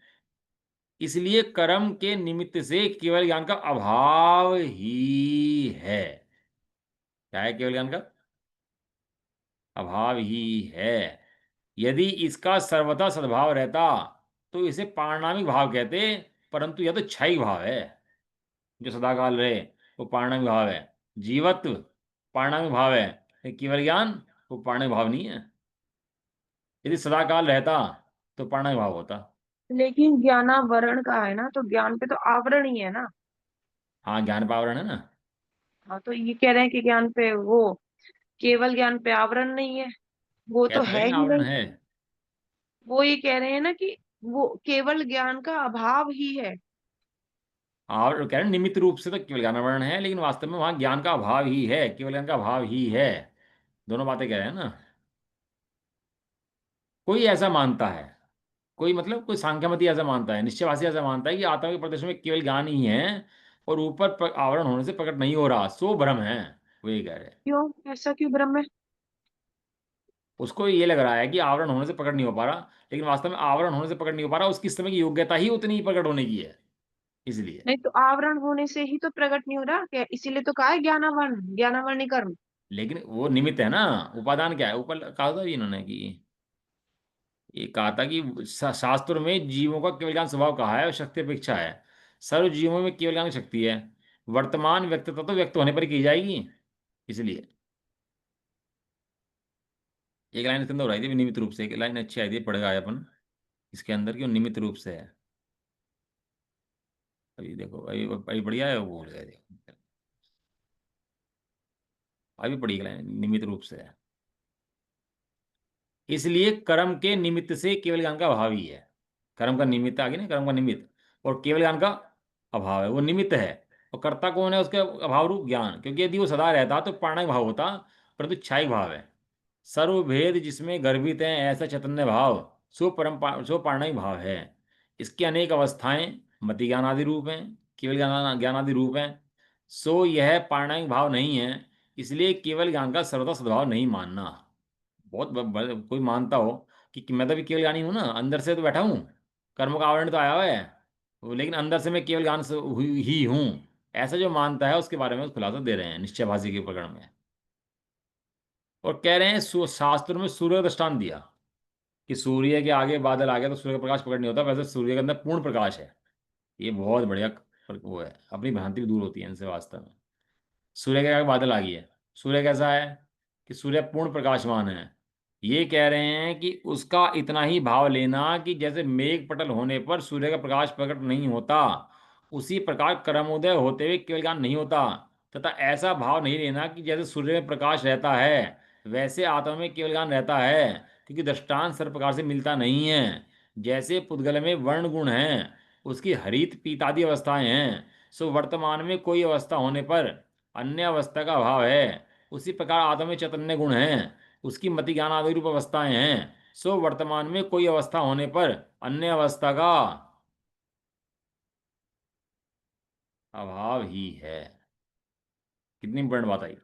इसलिए कर्म के निमित्त से केवल ज्ञान का अभाव ही है। क्या है केवल ज्ञान का? अभाव ही है। यदि इसका सर्वथा सद्भाव रहता तो इसे पारणामिक भाव कहते, परंतु यह तो क्षयिक भाव है। जो सदाकाल रहे वो पारणामिक भाव है, जीवत्व पारणामिक भाव है, लेकिन केवल ज्ञान वो पारणामिक भाव नहीं है। यदि सदाकाल रहता तो पारणामिक भाव होता। लेकिन ज्ञानावरण का है ना, तो ज्ञान पे तो आवरण ही है ना। हाँ, ज्ञान पावरण है ना। हाँ, तो ये कह रहे हैं कि ज्ञान पे वो केवल ज्ञान पे आवरण नहीं है, वो कह तो तो रहे है हैं ही आवरण नहीं। है। वो ये कह रहे हैं ना कि वो केवल ज्ञान का अभाव ही है। और कह रहे हैं निमित्त रूप से तो केवल ज्ञान आवरण है, लेकिन वास्तव में वहां ज्ञान का अभाव ही है, केवल ज्ञान का अभाव ही है। दोनों बातें कह रहे हैं ना। कोई ऐसा मानता है, कोई मतलब कोई सांख्यमती ऐसा मानता है, निश्चयवासी ऐसा मानता है कि आत्मा के प्रदर्शन में केवल ज्ञान ही है, और ऊपर आवरण होने से प्रकट नहीं हो रहा, सो भ्रम है। वो ये कह रहे हैं। क्यों? ऐसा क्यों ब्रह्म है? उसको ये लग रहा है कि आवरण होने से प्रकट नहीं हो पा रहा, लेकिन वास्तव में आवरण होने से प्रकट नहीं हो पा रहा, उसकी इस समय की योग्यता ही उतनी ही प्रकट होने की है, इसलिए। नहीं तो आवरण होने से ही तो प्रकट नहीं हो रहा क्या, इसीलिए तो कहा है ज्ञानावरण, ज्ञानावरणी कर्म। लेकिन वो निमित्त है ना। उपादान क्या है? ऊपर कहा था इन्होंने कि ये कहा था कि शास्त्रों में जीवों का केवल ज्ञान स्वभाव कहा है और शक्ति अपेक्षा है। सर्व जीवों में केवल ज्ञान की शक्ति है, वर्तमान व्यक्तित्व तो व्यक्त होने पर ही की जाएगी, इसलिए। एक लाइन इसके अंदर हो रही थी निमित्त रूप से, एक लाइन अच्छी आई थी, पढ़ेगा आया अपन इसके अंदर, क्यों निमित्त रूप से है। अभी देखो, अभी बढ़िया है, वो भूल गए देखो। अभी पढ़ी एक लाइन निमित्त रूप से है। इसलिए कर्म के निमित्त से केवल ज्ञान का अभाव ही है। कर्म का निमित्त आगे ना, कर्म का निमित्त, और केवल ज्ञान का अभाव है, वो निमित्त है। और कर्ता कौन है उसके अभाव रूप? ज्ञान, क्योंकि यदि वो सदा रहता तो प्राणिक भाव होता, परंतु क्षयिक भाव है। सर्वभेद जिसमें गर्भित है ऐसा चैतन्य भाव, सो पारणिक भाव है। इसकी अनेक अवस्थाएं मति ज्ञान आदि रूप हैं, केवल ज्ञान ज्ञान आदि रूप हैं। सो यह पारणामिक भाव नहीं है, इसलिए केवल ज्ञान का सर्वथा सद्भाव नहीं मानना। बहुत कोई मानता हो कि मैं तो भी केवल ज्ञानी हूं ना, अंदर से तो बैठा हूं, कर्म का आवरण तो आया हुआ है, लेकिन अंदर से मैं केवल ज्ञान से ही हूं, ऐसा जो मानता है उसके बारे में खुलासा दे रहे हैं निश्चयभाषी के प्रकरण में। और कह रहे हैं शास्त्रों में सूर्य का दृष्टांत दिया कि सूर्य के आगे बादल आ गया तो सूर्य का प्रकाश प्रकट नहीं होता, वैसे सूर्य के अंदर पूर्ण प्रकाश है। ये बहुत बढ़िया वो है, अपनी भ्रांति भी दूर होती है इनसे वास्तव में। सूर्य के आगे बादल आ गई है, सूर्य कैसा है कि सूर्य पूर्ण प्रकाशमान है। ये कह रहे हैं कि उसका इतना ही भाव लेना कि जैसे मेघ पटल होने पर सूर्य का प्रकाश प्रकट नहीं होता, उसी प्रकार कर्मोदय होते हुए केवल ज्ञान नहीं होता। तथा ऐसा भाव नहीं लेना कि जैसे सूर्य में प्रकाश रहता है वैसे आत्मा में केवल ज्ञान रहता है, क्योंकि दृष्टांत सर्व प्रकार से मिलता नहीं है। जैसे पुद्गल में वर्ण गुण हैं, उसकी हरित पीतादि अवस्थाएं हैं, सो वर्तमान में कोई अवस्था होने पर अन्य अवस्था का अभाव है। उसी प्रकार आत्मा में चैतन्य गुण हैं, उसकी मति ज्ञान आदि रूप अवस्थाएं हैं, सो वर्तमान में कोई अवस्था होने पर अन्य अवस्था का अभाव ही है। कितनी इंपॉर्टेंट बात आई।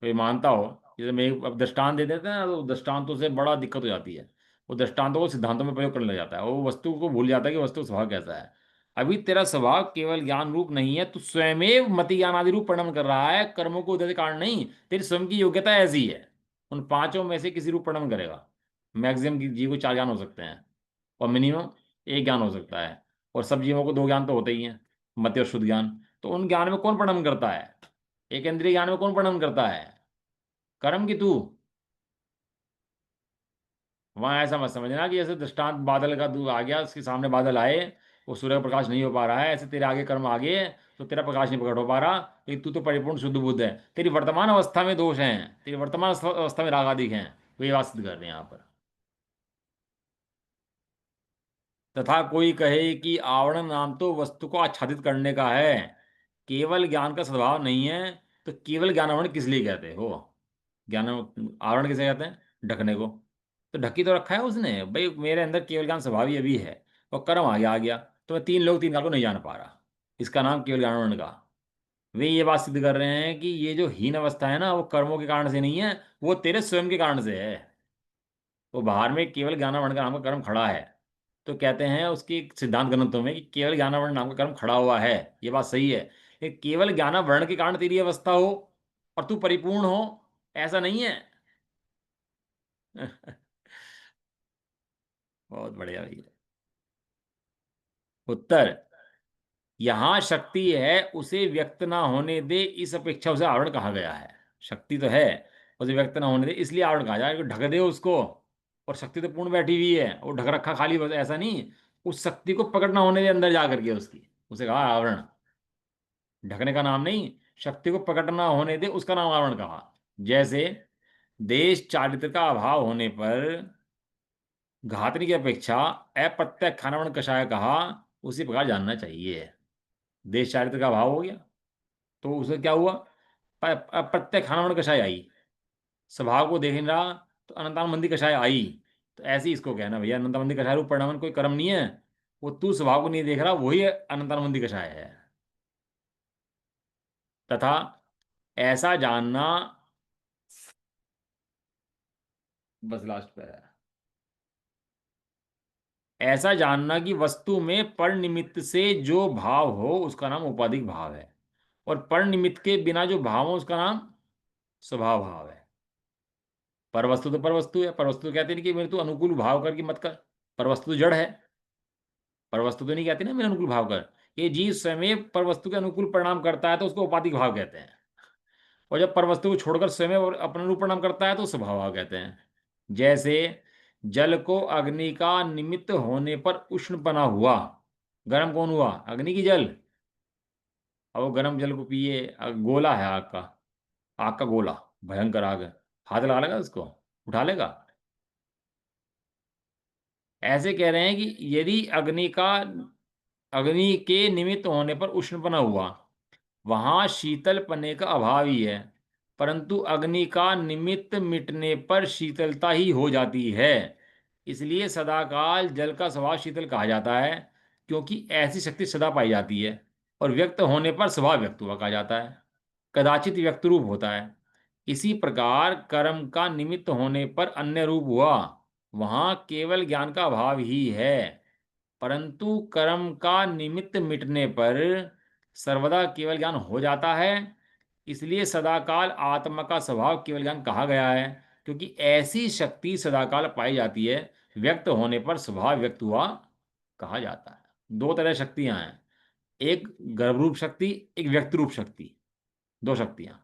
कोई मानता हो, जैसे मैं अब दृष्टांत दे देते हैं ना, तो दृष्टांतों से बड़ा दिक्कत हो जाती है। वो दृष्टांतों को सिद्धांतों में प्रयोग करने लग जाता है, वो वस्तु को भूल जाता है कि वस्तु का स्वभाव कैसा है। अभी तेरा स्वभाव केवल ज्ञान रूप नहीं है, तू स्वयं मति ज्ञान आदि रूप परिणम कर रहा है, कर्मों को उदय के कारण नहीं। तेरी स्वयं की योग्यता ऐसी है, उन पांचों में से किसी रूप परिणम करेगा। मैक्सिमम जीव को चार ज्ञान हो सकते हैं, और मिनिमम एक ज्ञान हो सकता है। और सब जीवों को दो ज्ञान तो होते ही हैं, मति और शुद्ध ज्ञान। तो उन ज्ञान में कौन परिणम करता है? एक इंद्रिय ज्ञान में कौन परिणम करता है? कर्म की तू। वहां ऐसा मत समझना कि जैसे दृष्टांत बादल का तू आ गया, उसके सामने बादल आए, वो सूर्य का प्रकाश नहीं हो पा रहा है, ऐसे तेरे आगे कर्म आ गए तो तेरा प्रकाश नहीं प्रकट हो पा रहा, लेकिन तू तो परिपूर्ण शुद्ध बुद्ध है। तेरी वर्तमान अवस्था में दोष हैं, तेरी वर्तमान अवस्था में राग आदि हैं। वो ये बात सिद्ध कर रहे हैं यहाँ पर। तथा कोई कहे कि आवरण नाम तो वस्तु को आच्छादित करने का है, केवल ज्ञान का स्वभाव नहीं है, तो केवल ज्ञान आवरण किस लिए कहते हो? ज्ञान आवरण किसे कहते हैं? ढकने को। तो ढकी तो रखा है उसने भाई, मेरे अंदर केवल ज्ञान स्वभाव ही अभी है, और कर्म आ गया तो मैं तीन लोग तीन काल को नहीं जान पा रहा। इसका नाम केवल ज्ञान आवरण का। वे ये बात सिद्ध कर रहे हैं कि ये जो हीन अवस्था है ना, वो कर्मों के कारण से नहीं है, वो तेरे स्वयं के कारण से है। वो बाहर में केवल ज्ञानावरण का नाम का कर्म खड़ा है, तो कहते हैं उसकी सिद्धांत ग्रंथों में कि केवल ज्ञानावरण नाम का कर्म खड़ा हुआ है। ये बात सही है, लेकिन केवल ज्ञानावरण के कारण तेरी अवस्था हो और तू परिपूर्ण हो, ऐसा नहीं है। बहुत बढ़िया भैया। उत्तर, यहाँ शक्ति है, उसे व्यक्त ना होने दे, इस अपेक्षा उसे आवरण कहा गया है। शक्ति तो है, उसे व्यक्त ना होने दे इसलिए आवरण कहा जाए कि ढक दे उसको। और शक्ति तो पूर्ण बैठी हुई है, वो ढक रखा खाली बस ऐसा नहीं। उस शक्ति को प्रकट ना होने दे अंदर जा करके उसकी, उसे कहा आवरण। ढकने का नाम नहीं, शक्ति को प्रकट ना होने दे उसका नाम आवरण कहा। जैसे देश चारित्र का अभाव होने पर घातनी की अपेक्षा अप्रत्यक्ष खानावरण कषाय कहा, उसी प्रकार जानना चाहिए। देश चारित्र का अभाव हो गया तो उसे क्या हुआ? अप्रत्यक्ष खानावरण कषाय आई। स्वभाव को देख नहीं रहा तो अनंतानुबंधी कषाय आई। तो ऐसे ही इसको कहना भैया, अनंतानुबंधी कषाय रूप परिणामन कोई कर्म नहीं है। वो तू स्वभाव को नहीं देख रहा, वही अनंतानुबंधी कषाय है। तथा ऐसा जानना, बस लास्ट पे है, ऐसा जानना कि वस्तु में पर निमित्त से जो भाव हो उसका नाम उपाधिक भाव है, और पर निमित्त के बिना जो भाव हो उसका नाम स्वभाव भाव है। पर वस्तु तो पर वस्तु है, पर वस्तु तो कहते नहीं कि मेरे तू अनुकूल भाव करके मत कर। पर वस्तु तो जड़ है, पर वस्तु तो नहीं कहते ना मेरे अनुकूल भाव कर। ये जीव स्वयं पर वस्तु के अनुकूल परिणाम करता है तो उसको उपाधिक भाव कहते हैं। और जब पर वस्तु को छोड़कर स्वयं अपने अनुरूप परिणाम करता है तो स्वभाव भाव कहते हैं। जैसे जल को अग्नि का निमित्त होने पर उष्ण बना हुआ, गर्म कौन हुआ? अग्नि की जल। अब वो गर्म जल को पिए, गोला है आग का, आग का गोला, भयंकर आग है, हाथ लगा लेगा उसको? उठा लेगा? ऐसे कह रहे हैं कि यदि अग्नि के निमित्त होने पर उष्ण बना हुआ, वहां शीतल पने का अभाव ही है, परंतु अग्नि का निमित्त मिटने पर शीतलता ही हो जाती है। इसलिए सदाकाल जल का स्वभाव शीतल कहा जाता है, क्योंकि ऐसी शक्ति सदा पाई जाती है। और व्यक्त होने पर स्वभाव व्यक्त हुआ कहा जाता है, कदाचित व्यक्त रूप होता है। इसी प्रकार कर्म का निमित्त होने पर अन्य रूप हुआ, वहां केवल ज्ञान का अभाव ही है। परंतु कर्म का निमित्त मिटने पर सर्वदा केवल ज्ञान हो जाता है। इसलिए सदाकाल आत्मा का स्वभाव केवल ज्ञान कहा गया है, क्योंकि ऐसी शक्ति सदाकाल पाई जाती है। व्यक्त होने पर स्वभाव व्यक्त हुआ कहा जाता है। दो तरह शक्तियां हैं, एक गर्भरूप शक्ति, एक व्यक्त रूप शक्ति। दो शक्तियां,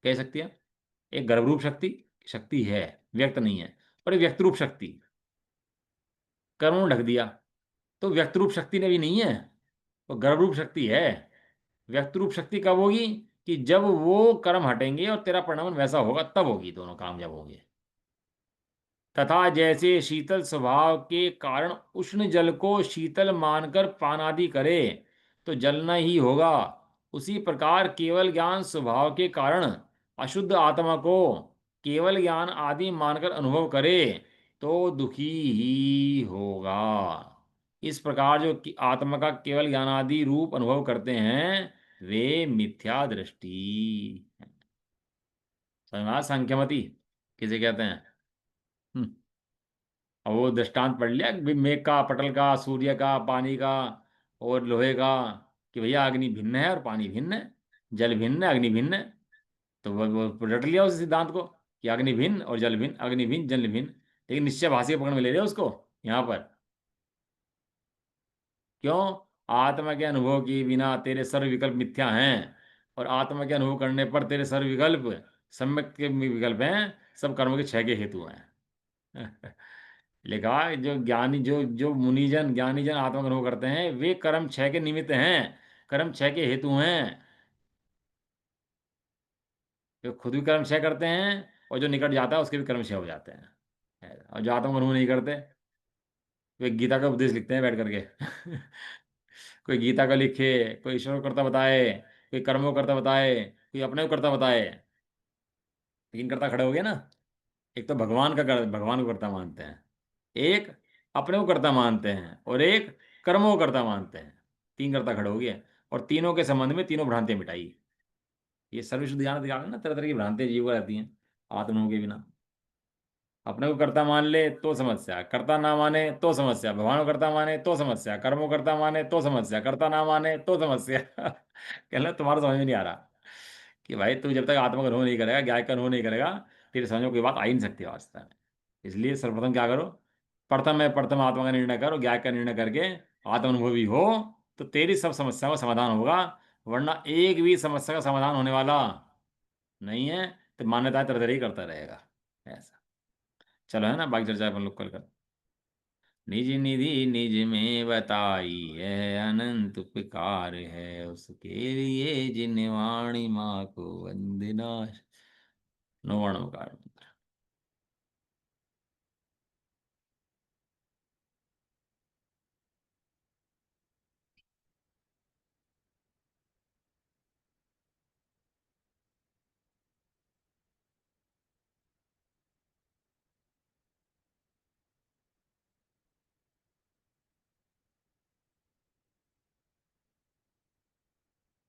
कह शक्तियां। एक गर्भरूप शक्ति, शक्ति है, व्यक्त नहीं है। और एक व्यक्त रूप शक्ति, कर्मों ने ढक दिया, तो व्यक्त रूप शक्ति ने भी नहीं है, वो गर्भरूप शक्ति है। व्यक्त रूप शक्ति कब होगी? कि जब वो कर्म हटेंगे और तेरा परिणाम वैसा होगा, तब होगी, दोनों काम जब होंगे। तथा जैसे शीतल स्वभाव के कारण उष्ण जल को शीतल मानकर पान आदि करे तो जलना ही होगा, उसी प्रकार केवल ज्ञान स्वभाव के कारण अशुद्ध आत्मा को केवल ज्ञान आदि मानकर अनुभव करे तो दुखी ही होगा। इस प्रकार जो आत्मा का केवल ज्ञान आदि रूप अनुभव करते हैं, वे मिथ्या दृष्टि। समझ में आया? सांख्यमति किसे कहते हैं? हम्म। अब वो दृष्टांत पढ़ लिया कि मेघ का, पटल का, सूर्य का, पानी का और लोहे का, कि भैया अग्नि भिन्न है और पानी भिन्न है, जल भिन्न है, अग्नि भिन्न है। तो वो रट लिया उस सिद्धांत को कि अग्नि भिन्न और जल भिन्न, अग्नि भिन्न जल भिन्न। लेकिन निश्चय भाषी के पकड़ में ले रहे हो उसको यहाँ पर। क्यों? आत्मा के अनुभव के बिना तेरे सर्व विकल्प मिथ्या हैं, और आत्मा के अनुभव करने पर तेरे सर्व विकल्प सम्यक के विकल्प हैं, सब कर्मों के क्षय के हेतु हैं। लिखा है, जो ज्ञानी, जो जो मुनिजन ज्ञानीजन आत्मा का अनुभव करते हैं, वे कर्म क्षय के निमित्त हैं, कर्म क्षय के हेतु हैं। जो खुद भी कर्म क्षय करते हैं और जो निकट जाता है उसके भी कर्म क्षय हो जाते हैं। और जो आत्मा का अनुभव नहीं करते, वे गीता का उपदेश लिखते हैं बैठ करके। कोई गीता का लिखे, कोई ईश्वर को करता बताए, कोई कर्मों को करता बताए, कोई अपने को करता बताए। लेकिन करता खड़े हो गए ना, एक तो भगवान को करता मानते हैं, एक अपने को करता मानते हैं, और एक कर्मों को करता मानते हैं। तीन करता खड़े हो गए, और तीनों के संबंध में तीनों भ्रांतियां मिटाई। ये सर्वशुद्ध ज्ञान दिखा ना, तरह तरह की भ्रांतियां जीव को रहती हैं आत्माओं के बिना। अपने को कर्ता मान ले तो समस्या, कर्ता ना माने तो समस्या, भगवान को कर्ता माने तो समस्या, कर्म को कर्ता माने तो समस्या, कर्ता ना माने तो समस्या। कहना तुम्हारा समझ में नहीं आ रहा कि भाई तू जब तक आत्मा का अनुभव नहीं करेगा, ज्ञान का अनुभव नहीं करेगा, तेरे समझ में कोई बात आ ही नहीं सकती वास्तव में। इसलिए सर्वप्रथम क्या करो? प्रथम आत्मा का निर्णय करो, ज्ञान का निर्णय करके आत्म अनुभवी हो, तो तेरी सब समस्याओं का समाधान होगा। वरना एक भी समस्या का समाधान होने वाला नहीं है, तो मान्यताएं तरह तरह ही करता रहेगा ऐसा। चलो, है ना, बाकी चर्चा अपन लोग कल कर। निज निधि निज में बताई है, अनंत उपकार है उसके लिए, जिन वाणी माँ को वंदना। नौवाणोकार मंत्र।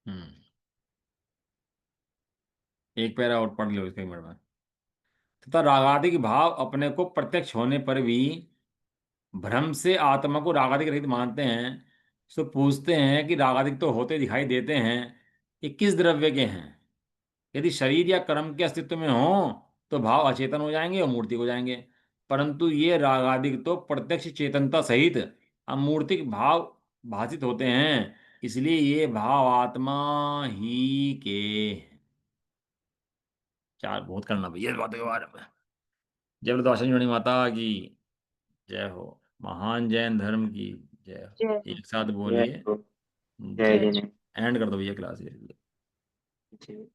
हम्म। एक पैरा और पढ़ लो इसके बारे में। तथा रागादिक भाव अपने को प्रत्यक्ष होने पर भी भ्रम से आत्मा को रागादिक रहित मानते हैं। सो पूछते हैं कि रागादिक तो होते दिखाई देते हैं, ये किस द्रव्य के हैं? यदि शरीर या कर्म के अस्तित्व में हो तो भाव अचेतन हो जाएंगे और मूर्तिक हो जाएंगे। परंतु ये रागादिक तो प्रत्यक्ष चेतनता सहित अमूर्तिक भाव भाषित होते हैं, इसलिए ये भाव आत्मा ही के हैं। चार बहुत करना भैया इस बातों के बारे में। जय प्रदर्शन माता की जय हो। महान जैन धर्म की जय जय हो। एक साथ जय बोलिए हो। जय जय। जय एंड कर दो भैया क्लास ये। जय।